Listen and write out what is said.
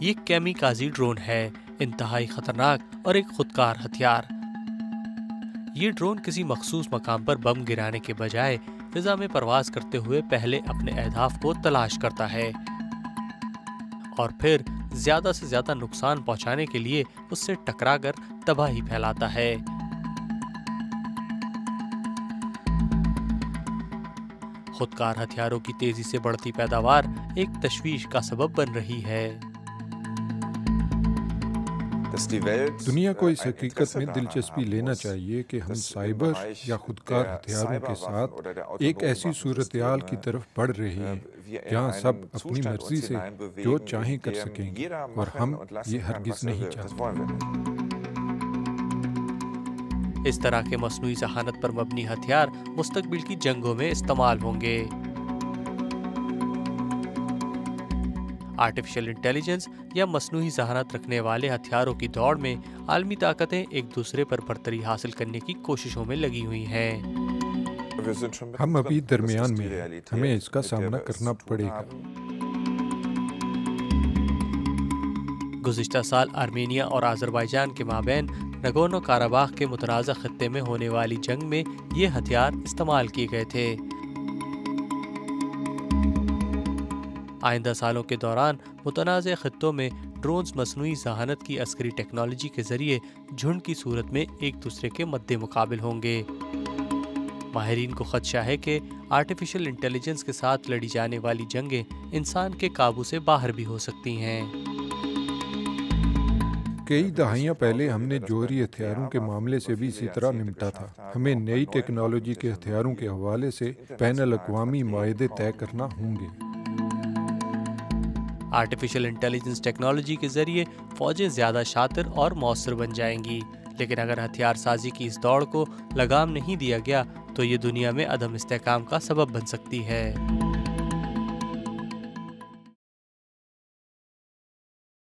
یہ کیمیکازی ڈرون ہے، انتہائی خطرناک اور ایک خودکار ہتھیار۔ یہ ڈرون کسی مخصوص مقام پر بم گرانے کے بجائے فضا میں پرواز کرتے ہوئے پہلے اپنے اہداف کو تلاش کرتا ہے اور پھر زیادہ سے زیادہ نقصان پہنچانے کے لیے اس سے ٹکرا کر تباہی پھیلاتا ہے۔ خودکار ہتھیاروں کی تیزی سے بڑھتی پیداوار ایک تشویش کا سبب بن رہی ہے۔ دنیا کو اس حقیقت میں دلچسپی لینا چاہیے کہ ہم سائبر یا خودکار ہتھیاروں کے ساتھ ایک ایسی صورتحال کی طرف بڑھ رہے ہیں جہاں سب اپنی مرضی سے جو چاہیں کر سکیں گے، اور ہم یہ ہرگز نہیں چاہتے۔ اس طرح کے مصنوعی ذہانت پر مبنی ہتھیار مستقبل کی جنگوں میں استعمال ہوں گے۔ آرٹیفیشل انٹیلیجنس یا مصنوعی ذہانت رکھنے والے ہتھیاروں کی دوڑ میں عالمی طاقتیں ایک دوسرے پر برتری حاصل کرنے کی کوششوں میں لگی ہوئی ہیں۔ ہم ابھی درمیان میں ہیں، ہمیں اس کا سامنا کرنا پڑے گا۔ گزشتہ سال آرمینیا اور آذربائیجان کے مابین نگورنو قرباخ کے متنازع خطے میں ہونے والی جنگ میں یہ ہتھیار استعمال کیے گئے تھے۔ آئندہ سالوں کے دوران متنازع خطوں میں ڈرونز مصنوعی ذہانت کی عسکری ٹیکنالوجی کے ذریعے جھنڈ کی صورت میں ایک دوسرے کے مد مقابل ہوں گے۔ ماہرین کو خدشہ ہے کہ آرٹیفیشل انٹیلیجنس کے ساتھ لڑی جانے والی جنگیں انسان کے قابو سے باہر بھی ہو سکتی ہیں۔ کئی دہائیاں پہلے ہم نے جوہری ہتھیاروں کے معاملے سے بھی اسی طرح نمٹا تھا۔ ہمیں نئی ٹیکنالوجی کے ہتھیاروں کے حوالے سے بین الاقوامی معاہدے طے کرنا ہوں گے۔ آرٹیفیشل انٹیلیجنس ٹیکنالوجی کے ذریعے فوجیں زیادہ شاطر اور مؤثر بن جائیں گی، لیکن اگر ہتھیار سازی کی اس دوڑ کو لگام نہیں دیا گیا تو یہ دنیا میں عدم استحکام کا سبب بن سکتی ہے۔